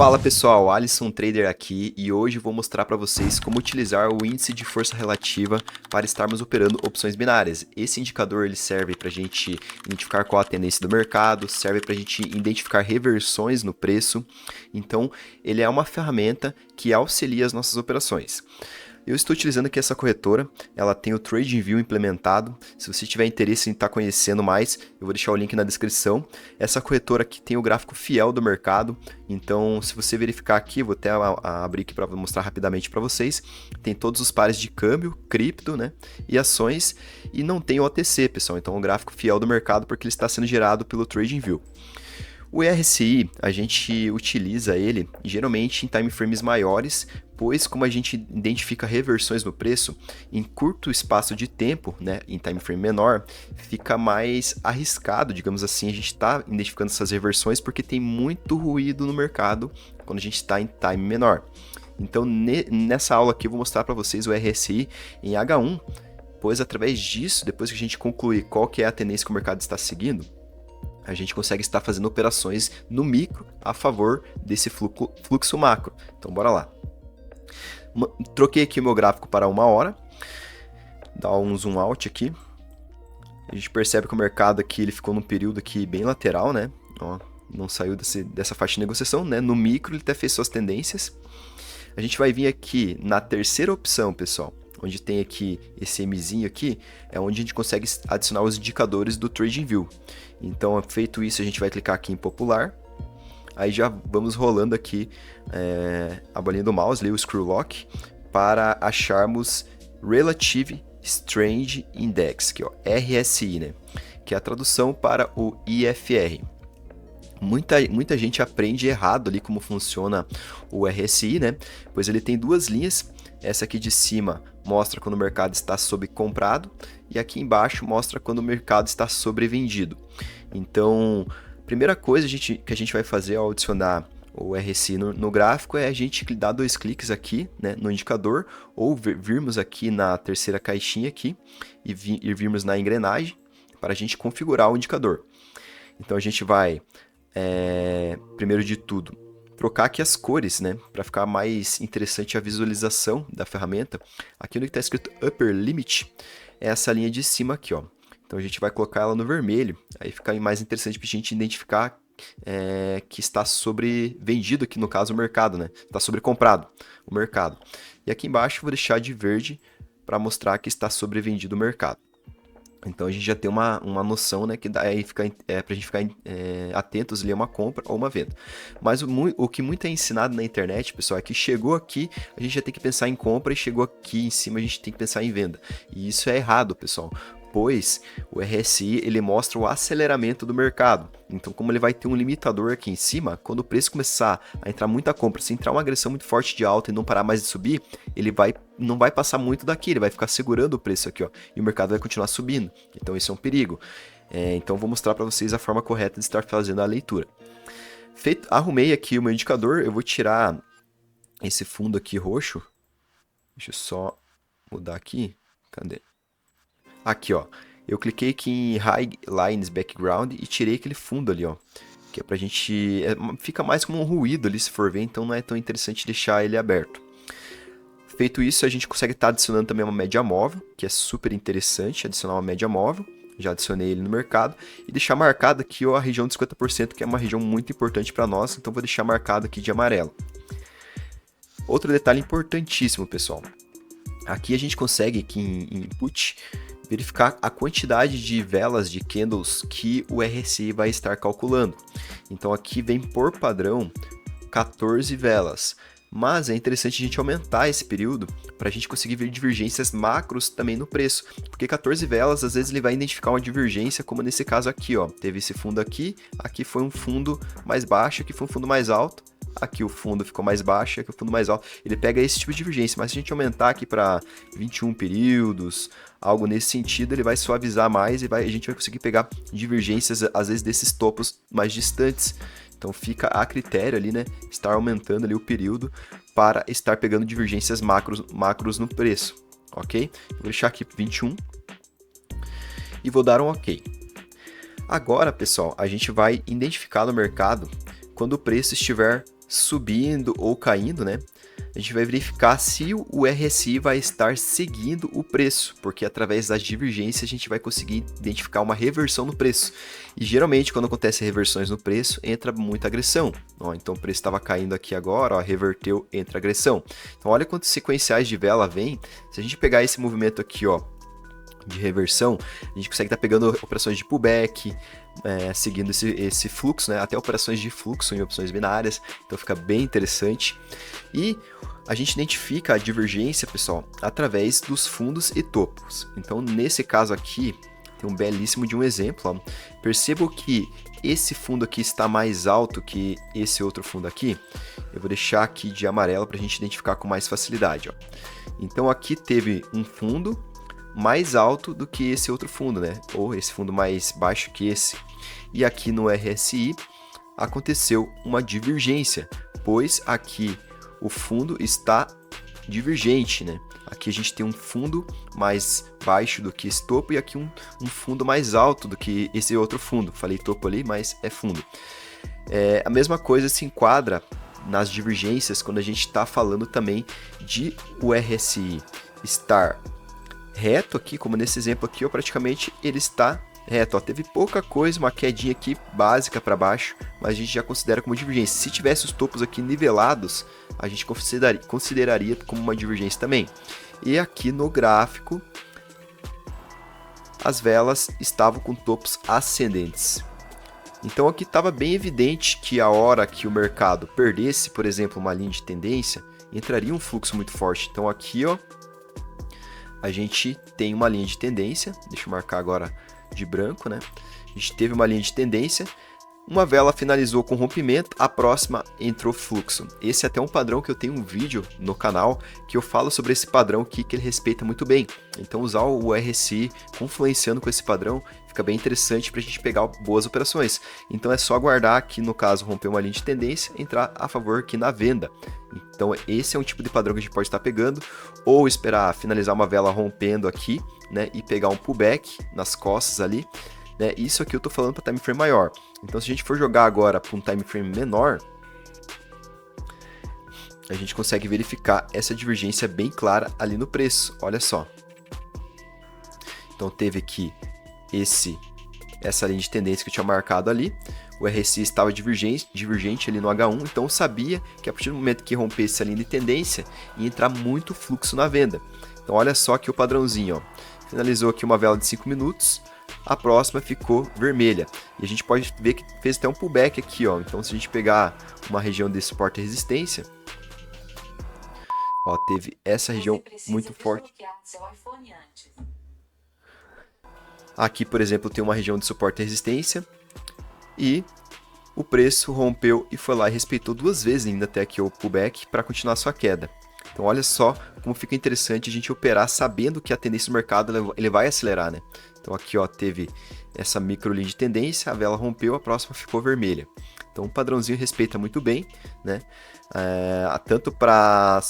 Fala pessoal, Alisson Trader aqui e hoje vou mostrar para vocês como utilizar o índice de força relativa para estarmos operando opções binárias. Esse indicador ele serve para a gente identificar qual a tendência do mercado, serve para a gente identificar reversões no preço, então ele é uma ferramenta que auxilia as nossas operações. Eu estou utilizando aqui essa corretora, ela tem o TradingView implementado. Se você tiver interesse em estar conhecendo mais, eu vou deixar o link na descrição. Essa corretora aqui tem o gráfico fiel do mercado, então se você verificar aqui, vou até abrir aqui para mostrar rapidamente para vocês, tem todos os pares de câmbio, cripto, né, e ações, e não tem o OTC, pessoal, então é um gráfico fiel do mercado porque ele está sendo gerado pelo TradingView. O RSI, a gente utiliza ele geralmente em time frames maiores, pois como a gente identifica reversões no preço, em curto espaço de tempo, né, em time frame menor, fica mais arriscado, digamos assim, a gente está identificando essas reversões porque tem muito ruído no mercado quando a gente está em time menor. Então nessa aula aqui eu vou mostrar para vocês o RSI em H1, pois através disso, depois que a gente concluir qual que é a tendência que o mercado está seguindo, a gente consegue estar fazendo operações no micro a favor desse fluxo macro. Então, bora lá. Troquei aqui o meu gráfico para 1 hora. Dá um zoom out aqui. A gente percebe que o mercado aqui ele ficou num período aqui bem lateral, né? Ó, não saiu dessa faixa de negociação, né? No micro ele até fez suas tendências. A gente vai vir aqui na terceira opção, pessoal, onde tem aqui esse Mzinho aqui, é onde a gente consegue adicionar os indicadores do TradingView. Então, feito isso, a gente vai clicar aqui em popular, aí já vamos rolando aqui a bolinha do mouse, o Screw Lock, para acharmos Relative Strength Index, que é o RSI, né? Que é a tradução para o IFR. Muita gente aprende errado ali como funciona o RSI, né? Pois ele tem duas linhas. Essa aqui de cima mostra quando o mercado está sobrecomprado e aqui embaixo mostra quando o mercado está sobrevendido. Então, primeira coisa que a gente vai fazer ao adicionar o RSI no gráfico é a gente dar 2 cliques aqui, né, no indicador, ou virmos aqui na terceira caixinha aqui e virmos na engrenagem para a gente configurar o indicador. Então a gente vai, primeiro de tudo, trocar aqui as cores, né, para ficar mais interessante a visualização da ferramenta. Aqui onde está escrito Upper Limit, é essa linha de cima aqui, ó. Então a gente vai colocar ela no vermelho, aí fica mais interessante para a gente identificar que está sobrevendido aqui no caso o mercado, né, está sobrecomprado o mercado. E aqui embaixo eu vou deixar de verde para mostrar que está sobrevendido o mercado. Então a gente já tem uma noção, né, que daí fica pra gente ficar atentos ali a uma compra ou uma venda. Mas o que muito é ensinado na internet, pessoal, é que chegou aqui, a gente já tem que pensar em compra e chegou aqui em cima a gente tem que pensar em venda. E isso é errado, pessoal, pois o RSI ele mostra o aceleramento do mercado. Então, como ele vai ter um limitador aqui em cima, quando o preço começar a entrar muita compra, se entrar uma agressão muito forte de alta e não parar mais de subir, ele não vai passar muito daqui, ele vai ficar segurando o preço aqui, ó, e o mercado vai continuar subindo. Então, isso é um perigo. Então, vou mostrar para vocês a forma correta de estar fazendo a leitura. Arrumei aqui o meu indicador, eu vou tirar esse fundo aqui roxo. Deixa eu só mudar aqui. Cadê? Aqui, ó, eu cliquei aqui em High Lines Background e tirei aquele fundo ali, ó, que é pra gente, fica mais como um ruído ali se for ver, então não é tão interessante deixar ele aberto. Feito isso, a gente consegue estar adicionando também uma média móvel, que é super interessante adicionar uma média móvel, já adicionei ele no mercado, e deixar marcado aqui ó, a região de 50%, que é uma região muito importante para nós, então vou deixar marcado aqui de amarelo. Outro detalhe importantíssimo, pessoal, aqui a gente consegue aqui em Input verificar a quantidade de velas de candles que o RSI vai estar calculando. Então aqui vem por padrão 14 velas, mas é interessante a gente aumentar esse período para a gente conseguir ver divergências macros também no preço, porque 14 velas às vezes ele vai identificar uma divergência, como nesse caso aqui, ó, teve esse fundo aqui foi um fundo mais baixo, aqui foi um fundo mais alto, aqui o fundo ficou mais baixo, aqui o fundo mais alto. Ele pega esse tipo de divergência, mas se a gente aumentar aqui para 21 períodos, algo nesse sentido, ele vai suavizar mais e a gente vai conseguir pegar divergências, às vezes, desses topos mais distantes. Então fica a critério ali, né, estar aumentando ali o período para estar pegando divergências macros no preço, ok? Eu vou deixar aqui 21 e vou dar um ok. Agora, pessoal, a gente vai identificar no mercado quando o preço estiver subindo ou caindo, né? A gente vai verificar se o RSI vai estar seguindo o preço, porque através das divergências a gente vai conseguir identificar uma reversão no preço. E geralmente quando acontece reversões no preço, entra muita agressão. Ó, então o preço estava caindo aqui agora, ó, reverteu, entra agressão. Então olha quantos sequenciais de vela vem. Se a gente pegar esse movimento aqui, ó, de reversão, a gente consegue estar pegando operações de pullback, seguindo esse fluxo, né? Até operações de fluxo em opções binárias, então fica bem interessante. E a gente identifica a divergência, pessoal, através dos fundos e topos. Então, nesse caso aqui, tem um belíssimo de um exemplo. Ó. Percebo que esse fundo aqui está mais alto que esse outro fundo aqui. Eu vou deixar aqui de amarelo para a gente identificar com mais facilidade. Ó. Então, aqui teve um fundo mais alto do que esse outro fundo, né? Ou esse fundo mais baixo que esse. E aqui no RSI aconteceu uma divergência, pois aqui o fundo está divergente, né? Aqui a gente tem um fundo mais baixo do que esse topo e aqui um fundo mais alto do que esse outro fundo. Falei topo ali, mas é fundo. A mesma coisa se enquadra nas divergências quando a gente está falando também de o RSI estar reto aqui, como nesse exemplo aqui, ó, praticamente ele está reto. Ó, teve pouca coisa, uma quedinha aqui básica para baixo, mas a gente já considera como divergência. Se tivesse os topos aqui nivelados, a gente consideraria como uma divergência também. E aqui no gráfico, as velas estavam com topos ascendentes. Então aqui estava bem evidente que a hora que o mercado perdesse, por exemplo, uma linha de tendência, entraria um fluxo muito forte. Então aqui, ó, a gente tem uma linha de tendência, deixa eu marcar agora de branco, né? A gente teve uma linha de tendência, uma vela finalizou com rompimento, a próxima entrou fluxo. Esse é até um padrão que eu tenho um vídeo no canal que eu falo sobre esse padrão aqui, que ele respeita muito bem. Então usar o RSI confluenciando com esse padrão fica bem interessante para a gente pegar boas operações. Então é só aguardar que, no caso, romper uma linha de tendência, entrar a favor aqui na venda. Então esse é um tipo de padrão que a gente pode estar pegando, ou esperar finalizar uma vela rompendo aqui, né, e pegar um pullback nas costas ali. Né? Isso aqui eu estou falando para time frame maior. Então se a gente for jogar agora para um time frame menor, a gente consegue verificar essa divergência bem clara ali no preço. Olha só. Então teve aqui essa linha de tendência que eu tinha marcado ali. O RSI estava divergente ali no H1, então eu sabia que a partir do momento que rompesse essa linha de tendência, ia entrar muito fluxo na venda. Então olha só aqui o padrãozinho, ó. Finalizou aqui uma vela de 5 minutos, a próxima ficou vermelha. E a gente pode ver que fez até um pullback aqui, ó. Então se a gente pegar uma região de suporte e resistência, ó, teve essa região muito forte. Aqui, por exemplo, tem uma região de suporte e resistência e o preço rompeu e foi lá e respeitou duas vezes ainda até aqui o pullback para continuar sua queda. Então olha só como fica interessante a gente operar sabendo que a tendência do mercado ele vai acelerar, né? Então aqui, ó, teve essa micro linha de tendência, a vela rompeu, a próxima ficou vermelha. Então o padrãozinho respeita muito bem, né? Tanto para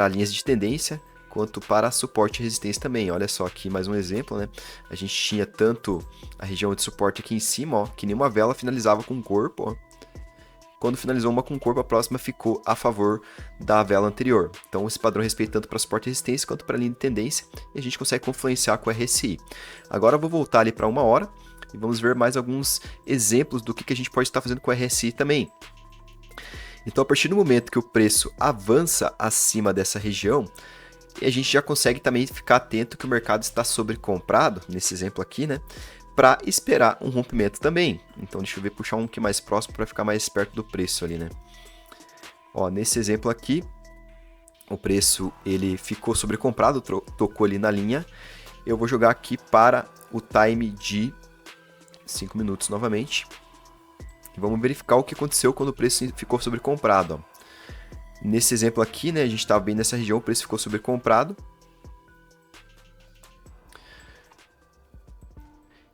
linhas de tendência quanto para suporte e resistência também. Olha só aqui mais um exemplo, né? A gente tinha tanto a região de suporte aqui em cima, ó, que nenhuma vela finalizava com corpo, ó. Quando finalizou uma com corpo, a próxima ficou a favor da vela anterior. Então esse padrão respeita tanto para suporte e resistência quanto para linha de tendência e a gente consegue confluenciar com o RSI. Agora eu vou voltar ali para 1 hora e vamos ver mais alguns exemplos do que a gente pode estar fazendo com o RSI também. Então a partir do momento que o preço avança acima dessa região, a gente já consegue também ficar atento que o mercado está sobrecomprado, nesse exemplo aqui, né? Para esperar um rompimento também. Então deixa eu ver, puxar um aqui mais próximo para ficar mais perto do preço ali, né? Ó, nesse exemplo aqui, o preço ele ficou sobrecomprado, tocou ali na linha. Eu vou jogar aqui para o time de 5 minutos novamente. E vamos verificar o que aconteceu quando o preço ficou sobrecomprado, ó. Nesse exemplo aqui, né, a gente estava bem nessa região, o preço ficou sobrecomprado.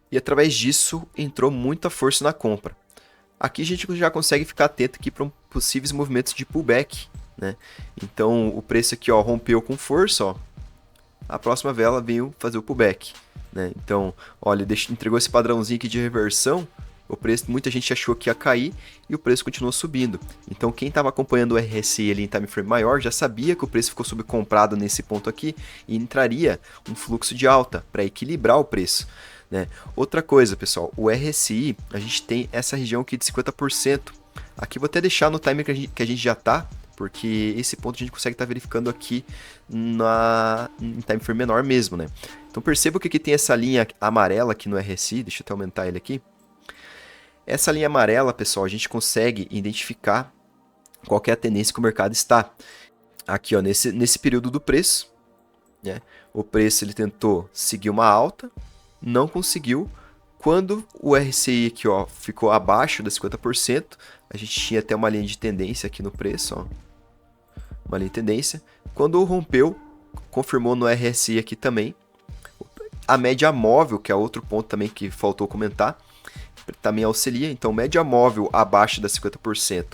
E através disso entrou muita força na compra. Aqui a gente já consegue ficar atento aqui para possíveis movimentos de pullback, né? Então o preço aqui, ó, rompeu com força, ó. A próxima vela veio fazer o pullback, né? Então, olha, entregou esse padrãozinho aqui de reversão. o preço, muita gente achou que ia cair e o preço continuou subindo. Então quem estava acompanhando o RSI ali em time frame maior já sabia que o preço ficou subcomprado nesse ponto aqui e entraria um fluxo de alta para equilibrar o preço, né? Outra coisa, pessoal, o RSI, a gente tem essa região aqui de 50%. Aqui vou até deixar no timer que a gente já está, porque esse ponto a gente consegue estar verificando aqui em time frame menor mesmo, né? Então perceba que aqui tem essa linha amarela aqui no RSI, deixa eu até aumentar ele aqui. Essa linha amarela, pessoal, a gente consegue identificar qual que é a tendência que o mercado está. Aqui, ó, nesse período do preço, né? O preço ele tentou seguir uma alta, não conseguiu. Quando o RSI aqui, ó, ficou abaixo das 50%, a gente tinha até uma linha de tendência aqui no preço, ó. Uma linha de tendência. Quando rompeu, confirmou no RSI aqui também. A média móvel, que é outro ponto também que faltou comentar, também auxilia. Então, média móvel abaixo das 50%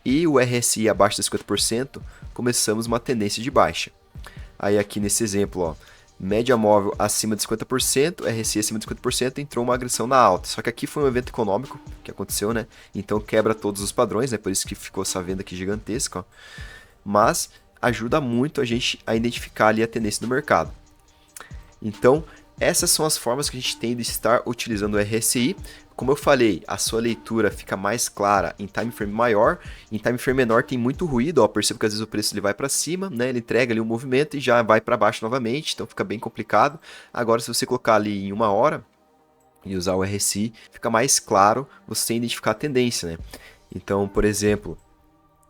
e o RSI abaixo das 50%, começamos uma tendência de baixa. Aí aqui nesse exemplo, ó, média móvel acima de 50%, RSI acima de 50%, entrou uma agressão na alta. Só que aqui foi um evento econômico que aconteceu, né? Então quebra todos os padrões, né? Por isso que ficou essa venda aqui gigantesca, ó. Mas ajuda muito a gente a identificar ali a tendência do mercado. Então, essas são as formas que a gente tem de estar utilizando o RSI. Como eu falei, a sua leitura fica mais clara em time frame maior. Em time frame menor tem muito ruído, ó, percebo que às vezes o preço ele vai para cima, né? Ele entrega ali um movimento e já vai para baixo novamente, então fica bem complicado. Agora, se você colocar ali em 1 hora e usar o RSI, fica mais claro você identificar a tendência, né? Então, por exemplo,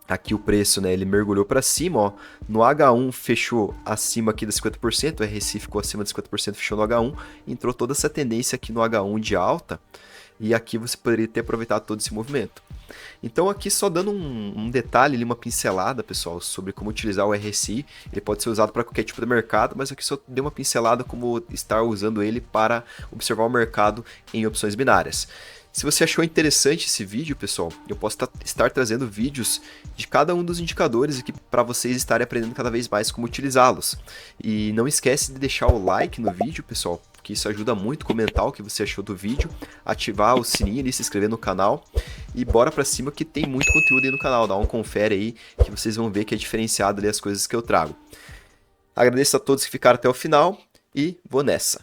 aqui o preço, né, ele mergulhou para cima, ó. No H1 fechou acima aqui das 50%, o RSI ficou acima de 50%, fechou no H1, entrou toda essa tendência aqui no H1 de alta, e aqui você poderia ter aproveitado todo esse movimento. Então aqui só dando um detalhe, uma pincelada, pessoal, sobre como utilizar o RSI. Ele pode ser usado para qualquer tipo de mercado, mas aqui só dei uma pincelada como estar usando ele para observar o mercado em opções binárias. Se você achou interessante esse vídeo, pessoal, eu posso estar trazendo vídeos de cada um dos indicadores aqui para vocês estarem aprendendo cada vez mais como utilizá-los. E não esquece de deixar o like no vídeo, pessoal, porque isso ajuda muito, comentar o que você achou do vídeo, ativar o sininho e se inscrever no canal. E bora pra cima que tem muito conteúdo aí no canal, dá um confere aí que vocês vão ver que é diferenciado ali as coisas que eu trago. Agradeço a todos que ficaram até o final e vou nessa.